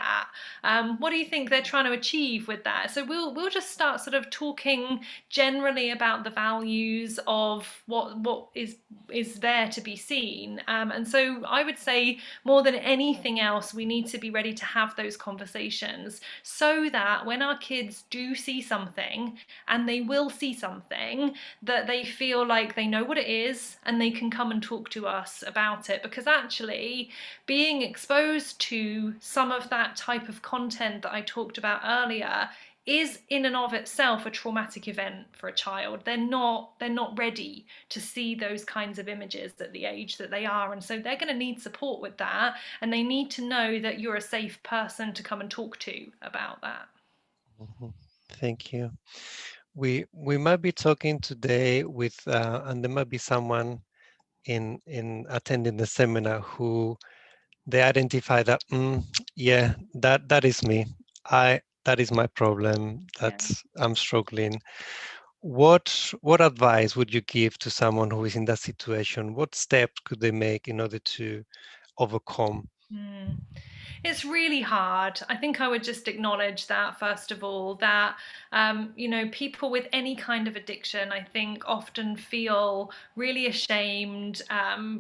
What do you think they're trying to achieve with that? So we'll just start sort of talking generally about the values of what is there to be seen. And so I would say more than anything else, we need to be ready to have those conversations so that when our kids do see something, and they will see something, that they feel like they know what it is and they can come and talk to us about it. Because actually being exposed to some of that type of content that I talked about earlier is in and of itself a traumatic event for a child. They're not ready to see those kinds of images at the age that they are, and so they're going to need support with that, and they need to know that you're a safe person to come and talk to about that.
Thank you. We might be talking today with and there might be someone in attending the seminar who they identify that yeah, that is me. That is my problem. I'm struggling. What advice would you give to someone who is in that situation? What steps could they make in order to overcome?
It's really hard. I think I would just acknowledge that, first of all, that, you know, people with any kind of addiction, I think, often feel really ashamed,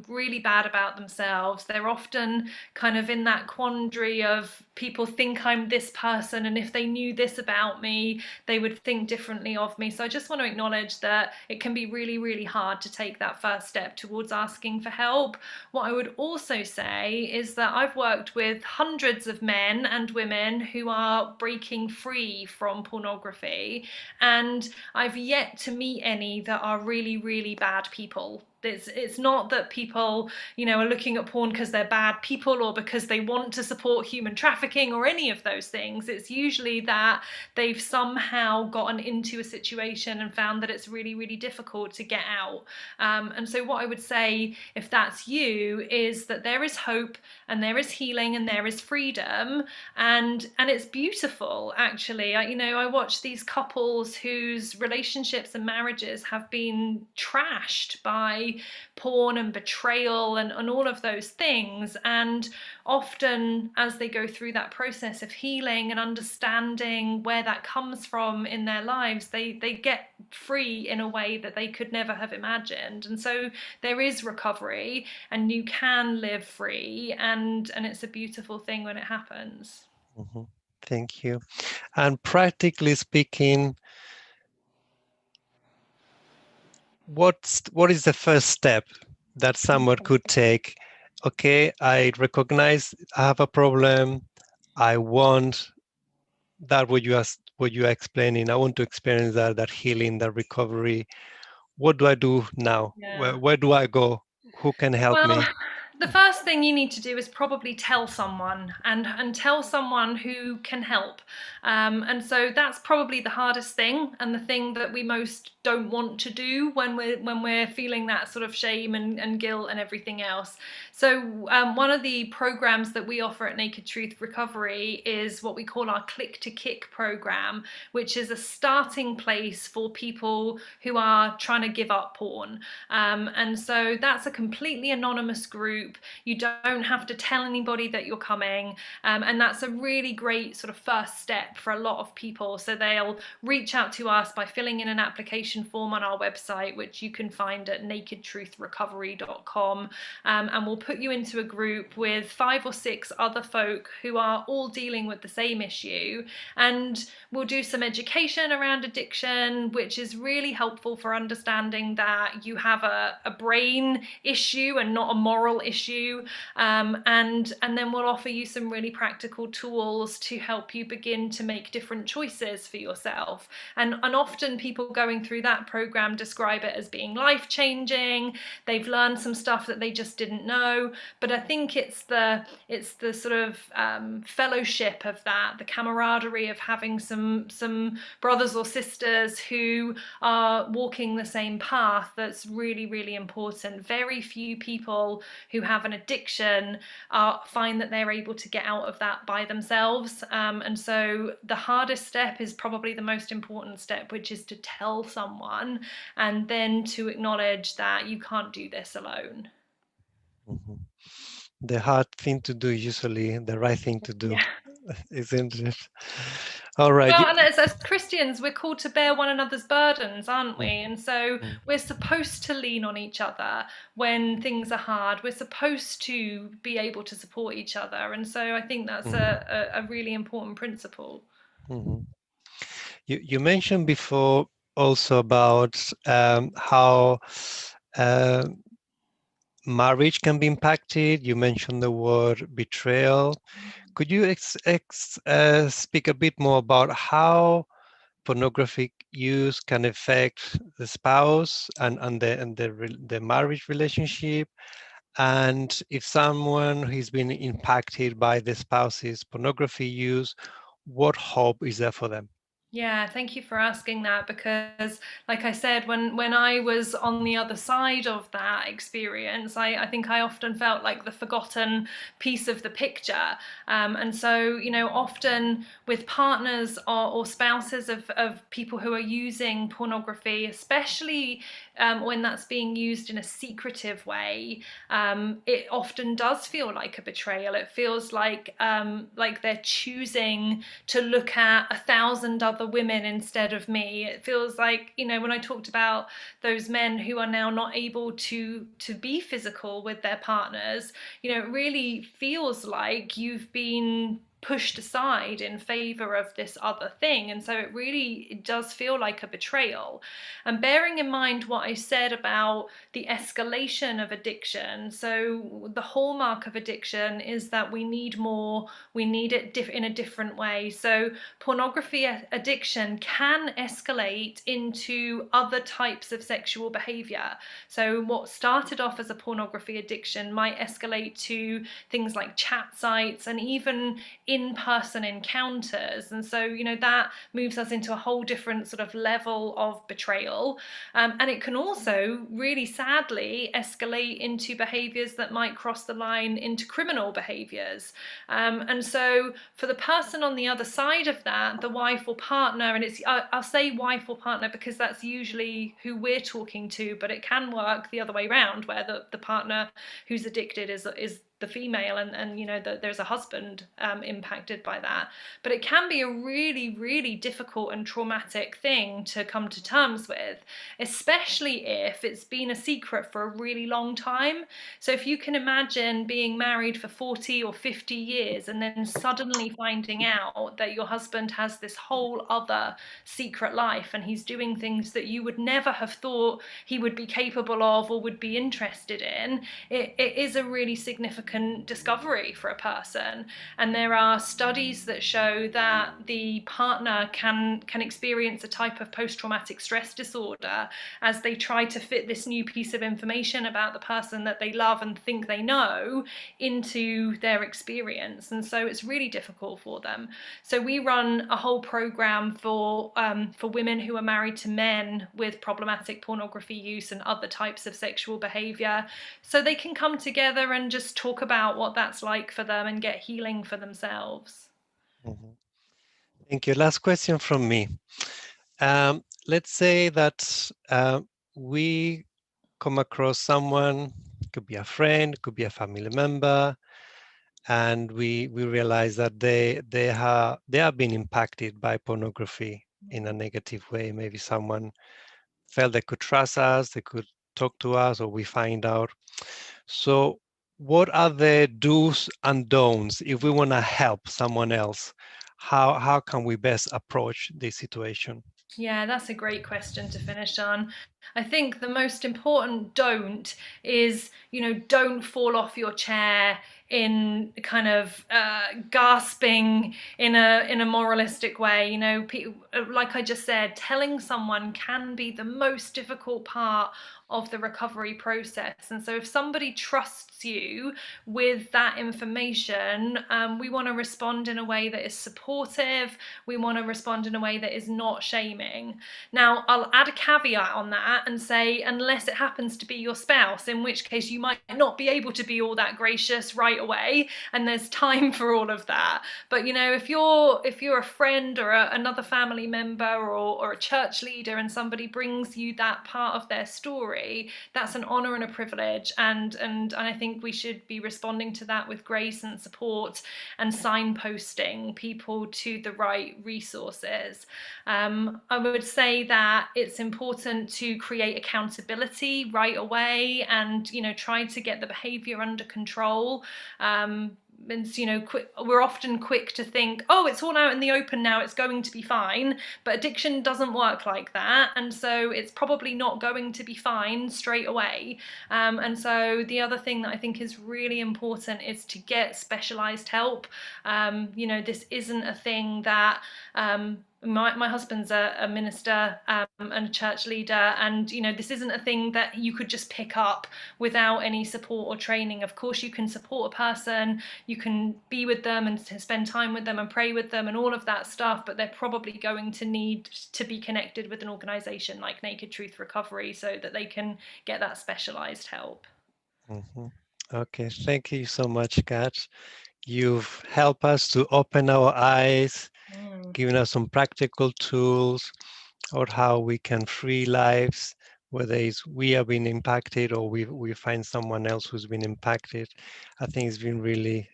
really bad about themselves. They're often kind of in that quandary of people think I'm this person, and if they knew this about me, they would think differently of me. So I just want to acknowledge that it can be really, really hard to take that first step towards asking for help. What I would also say is that I've worked with hundreds of men and women who are breaking free from pornography, and I've yet to meet any that are really, really bad people. It's not that people, you know, are looking at porn because they're bad people or because they want to support human trafficking or any of those things. It's usually that they've somehow gotten into a situation and found that it's really, really difficult to get out. And so what I would say, if that's you, is that there is hope and there is healing and there is freedom, and it's beautiful, actually. I watch these couples whose relationships and marriages have been trashed by porn and betrayal and all of those things, and often as they go through that process of healing and understanding where that comes from in their lives, they get free in a way that they could never have imagined. And so there is recovery and you can live free, and it's a beautiful thing when it happens.
Thank you. And practically speaking, what is the first step that someone could take? Okay, I recognize I have a problem. I want that what you are explaining. I want to experience that healing, that recovery. What do I do now?
Yeah.
Where do I go? Who can help me?
The first thing you need to do is probably tell someone, and tell someone who can help. And so that's probably the hardest thing, and the thing that we most don't want to do when we're feeling that sort of shame and guilt and everything else. So one of the programs that we offer at Naked Truth Recovery is what we call our Click to Kick program, which is a starting place for people who are trying to give up porn. And so that's a completely anonymous group. You don't have to tell anybody that you're coming, and that's a really great sort of first step for a lot of people. So they'll reach out to us by filling in an application form on our website, which you can find at nakedtruthrecovery.com, and we'll put you into a group with 5 or 6 other folk who are all dealing with the same issue, and we'll do some education around addiction, which is really helpful for understanding that you have a brain issue and not a moral issue, and then we'll offer you some really practical tools to help you begin to make different choices for yourself. And often people going through that program describe it as being life-changing. They've learned some stuff that they just didn't know, but I think it's the sort of fellowship of that, the camaraderie of having some brothers or sisters who are walking the same path that's really, really important. Very few people who have an addiction find that they're able to get out of that by themselves, and so the hardest step is probably the most important step, which is to tell someone and then to acknowledge that you can't do this alone.
Mm-hmm. The hard thing to do, usually the right thing to do, isn't it? All right.
Well, and as Christians, we're called to bear one another's burdens, aren't we? And so we're supposed to lean on each other when things are hard. We're supposed to be able to support each other. And so I think that's a really important principle. Mm-hmm.
You mentioned before also about how marriage can be impacted. You mentioned the word betrayal. Could you speak a bit more about how pornographic use can affect the spouse and the marriage relationship, and if someone who's been impacted by the spouse's pornography use, what hope is there for them?
Yeah, thank you for asking that, because like I said, when I was on the other side of that experience, I think I often felt like the forgotten piece of the picture. And so, you know, often with partners or spouses of people who are using pornography, especially when that's being used in a secretive way, it often does feel like a betrayal. It feels like they're choosing to look at 1,000 other women instead of me. It feels like, you know, when I talked about those men who are now not able to be physical with their partners, you know, it really feels like you've been pushed aside in favor of this other thing. And so it does feel like a betrayal. And bearing in mind what I said about the escalation of addiction, so the hallmark of addiction is that we need more, we need it in a different way. So pornography addiction can escalate into other types of sexual behavior. So what started off as a pornography addiction might escalate to things like chat sites and even in-person encounters. And so, you know, that moves us into a whole different sort of level of betrayal. And it can also really sadly escalate into behaviors that might cross the line into criminal behaviors. And so for the person on the other side of that, the wife or partner, and I'll say wife or partner because that's usually who we're talking to, but it can work the other way around, where the partner who's addicted is the female, and you know, there's a husband impacted by that. But it can be a really, really difficult and traumatic thing to come to terms with, especially if it's been a secret for a really long time. So if you can imagine being married for 40 or 50 years and then suddenly finding out that your husband has this whole other secret life and he's doing things that you would never have thought he would be capable of or would be interested in, it is a really significant discovery for a person. And there are studies that show that the partner can experience a type of post-traumatic stress disorder as they try to fit this new piece of information about the person that they love and think they know into their experience. And so it's really difficult for them. So we run a whole program for women who are married to men with problematic pornography use and other types of sexual behavior, so they can come together and just talk about what that's like for them and get healing for themselves.
Mm-hmm. Thank you. Last question from me. Let's say that we come across someone, could be a friend, could be a family member, and we realize that they have been impacted by pornography in a negative way. Maybe someone felt they could trust us, they could talk to us, or we find out. So what are the do's and don'ts if we want to help someone else? How can we best approach this situation?
Yeah, that's a great question to finish on. I think the most important don't is, don't fall off your chair in kind of gasping in a moralistic way. Like I just said, telling someone can be the most difficult part of the recovery process. And so if somebody trusts you with that information, we want to respond in a way that is supportive. We want to respond in a way that is not shaming. Now, I'll add a caveat on that and say, unless it happens to be your spouse, in which case you might not be able to be all that gracious right away, and there's time for all of that. But if you're a friend or another family member or a church leader, and somebody brings you that part of their story, that's an honor and a privilege, and I think we should be responding to that with grace and support and signposting people to the right resources. I would say that it's important to create accountability right away and try to get the behavior under control. We're often quick to think, oh, it's all out in the open now, it's going to be fine. But addiction doesn't work like that. And so it's probably not going to be fine straight away. And so the other thing that I think is really important is to get specialized help. This isn't a thing that my husband's a minister and a church leader, and this isn't a thing that you could just pick up without any support or training. Of course you can support a person, you can be with them and spend time with them and pray with them and all of that stuff, but they're probably going to need to be connected with an organization like Naked Truth Recovery so that they can get that specialized help.
Mm-hmm. Okay, thank you so much, Kat. You've helped us to open our eyes, giving us some practical tools or how we can free lives, whether it's we have been impacted or we find someone else who's been impacted. I think it's been really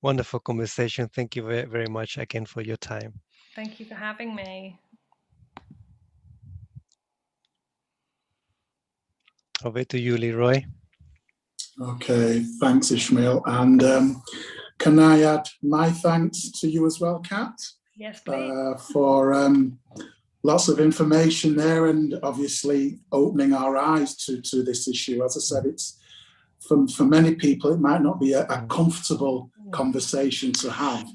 wonderful conversation. Thank you very, very much again for your time.
Thank you for having me.
Over to you, Leroy.
Okay, thanks, Ishmael. And can I add my thanks to you as well, Kat?
Yes, please.
For lots of information there and obviously opening our eyes to this issue. As I said, it's for many people, it might not be a comfortable conversation to have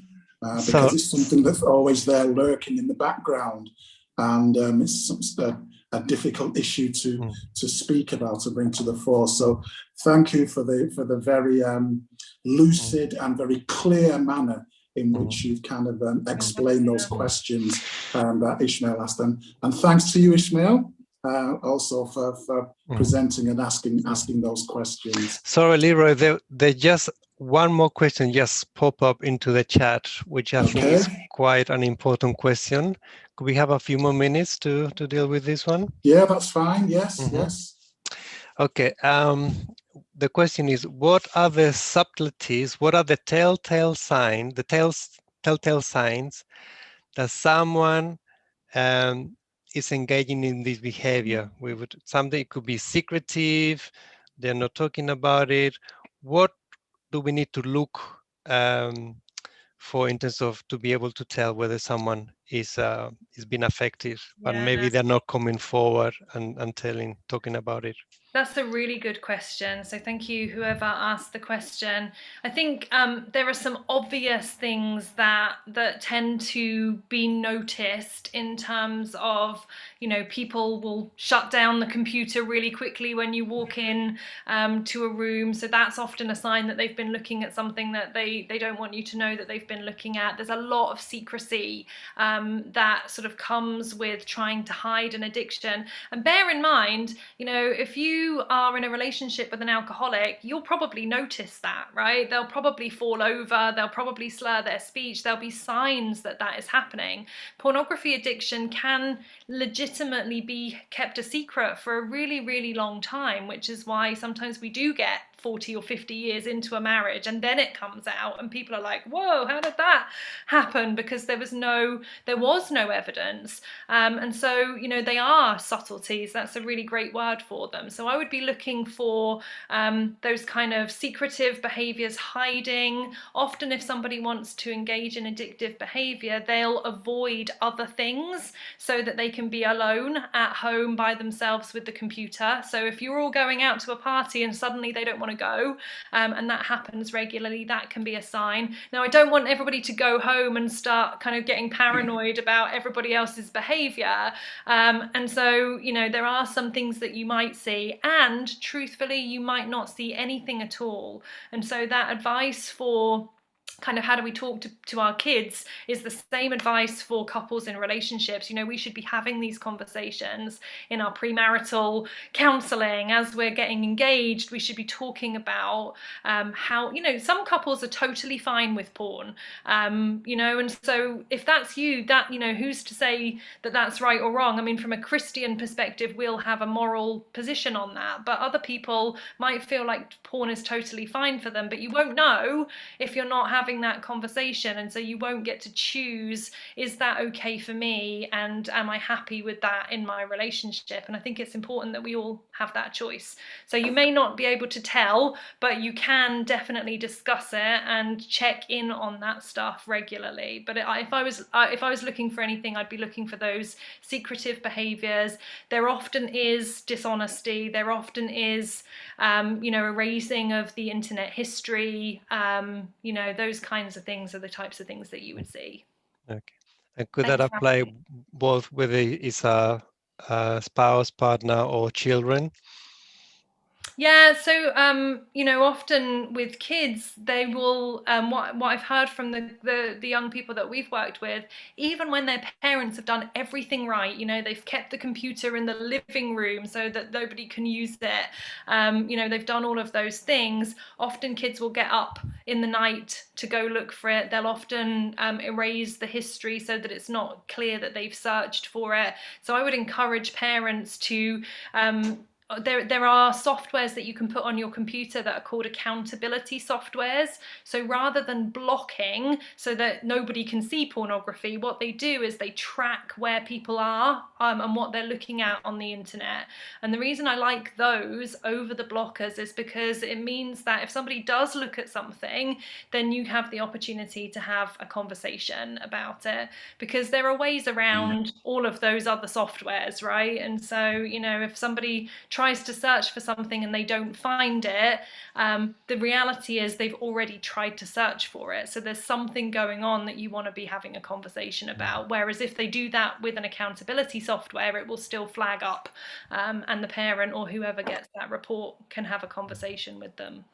because it's something that's always there lurking in the background. And it's a difficult issue to speak about and bring to the fore. So thank you for the very lucid and very clear manner in which you've kind of explained those questions that Ishmael asked them. And thanks to you, Ishmael, also for presenting and asking those questions.
Sorry, Leroy, there just one more question just pop up into the chat, which I think is quite an important question. Could we have a few more minutes to deal with this one?
Yeah, that's fine. Yes, yes.
Okay. The question is, what are the subtleties? What are the telltale signs? Telltale signs that someone is engaging in this behavior. Something could be secretive. They're not talking about it. What do we need to look for in terms of to be able to tell whether someone is being affected, but maybe they're not coming forward and talking about it?
That's a really good question. So thank you, whoever asked the question. I think there are some obvious things that tend to be noticed in terms of, people will shut down the computer really quickly when you walk in to a room. So that's often a sign that they've been looking at something that they don't want you to know that they've been looking at. There's a lot of secrecy that sort of comes with trying to hide an addiction. And bear in mind, if you are in a relationship with an alcoholic, you'll probably notice that, right? They'll probably fall over, they'll probably slur their speech, there'll be signs that is happening. Pornography addiction can legitimately be kept a secret for a really, really long time, which is why sometimes we do get 40 or 50 years into a marriage, and then it comes out and people are like, whoa, how did that happen? Because there was no evidence. And so, you know, they are subtleties. That's a really great word for them. So I would be looking for those kind of secretive behaviors, hiding. Often if somebody wants to engage in addictive behavior, they'll avoid other things so that they can be alone at home by themselves with the computer. So if you're all going out to a party and suddenly they don't want to go, and that happens regularly, that can be a sign. Now, I don't want everybody to go home and start kind of getting paranoid about everybody else's behavior. And so, you know, there are some things that you might see, and truthfully, you might not see anything at all. And so that advice for kind of how do we talk to our kids is the same advice for couples in relationships. You know, we should be having these conversations in our premarital counseling as we're getting engaged. We should be talking about how, you know, some couples are totally fine with porn, you know, and so if that's you, that, you know, who's to say that that's right or wrong? I mean, from a Christian perspective, we'll have a moral position on that, but other people might feel like porn is totally fine for them, but you won't know if you're not having that conversation, and so you won't get to choose, is that okay for me, and am I happy with that in my relationship? And I think it's important that we all have that choice. So you may not be able to tell, but you can definitely discuss it and check in on that stuff regularly. But if I was looking for anything, I'd be looking for those secretive behaviors. There often is dishonesty, there often is you know, erasing of the internet history, you know, those kinds of things are the types of things that you would see. Okay.
And could that apply both whether it's a spouse, partner, or children?
Yeah, so you know, often with kids, they will what I've heard from the young people that we've worked with, even when their parents have done everything right, you know, they've kept the computer in the living room so that nobody can use it, you know, they've done all of those things. Often kids will get up in the night to go look for it. They'll often erase the history so that it's not clear that they've searched for it. So I would encourage parents to there are softwares that you can put on your computer that are called accountability softwares. So rather than blocking so that nobody can see pornography, what they do is they track where people are and what they're looking at on the internet. And the reason I like those over the blockers is because it means that if somebody does look at something, then you have the opportunity to have a conversation about it, because there are ways around all of those other softwares, right? And so, you know, if somebody tries to search for something and they don't find it, the reality is they've already tried to search for it. So there's something going on that you want to be having a conversation about. Whereas if they do that with an accountability software, it will still flag up, and the parent or whoever gets that report can have a conversation with them.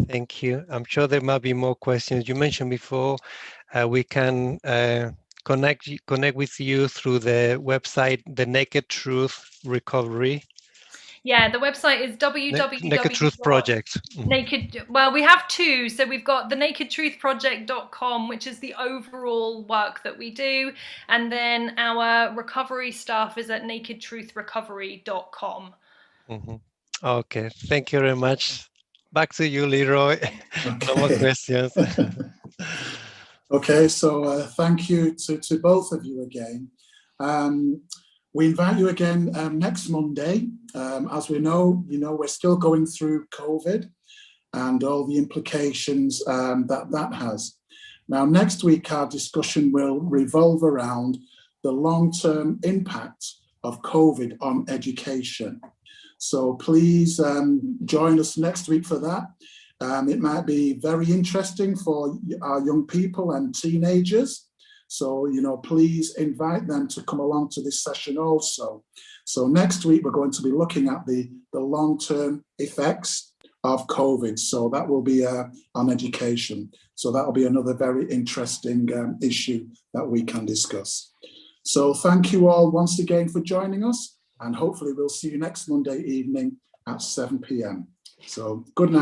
Thank you. I'm sure there might be more questions. You mentioned before we can connect with you through the website, The Naked Truth Recovery.
Yeah, the website is www.
Naked Truth Project.
Well, we have two. So we've got the nakedtruthproject.com, which is the overall work that we do. And then our recovery stuff is at nakedtruthrecovery.com.
Mm-hmm. Okay, thank you very much. Back to you, Leroy. Okay. No more questions.
Okay, so thank you to both of you again. We invite you again next Monday. As we know, we're still going through COVID and all the implications that has. Now, next week, our discussion will revolve around the long-term impact of COVID on education. So please join us next week for that. It might be very interesting for our young people and teenagers. So, please invite them to come along to this session also. So next week, we're going to be looking at the long-term effects of COVID. So that will be on education. So that will be another very interesting issue that we can discuss. So thank you all once again for joining us. And hopefully we'll see you next Monday evening at 7 p.m. So good night.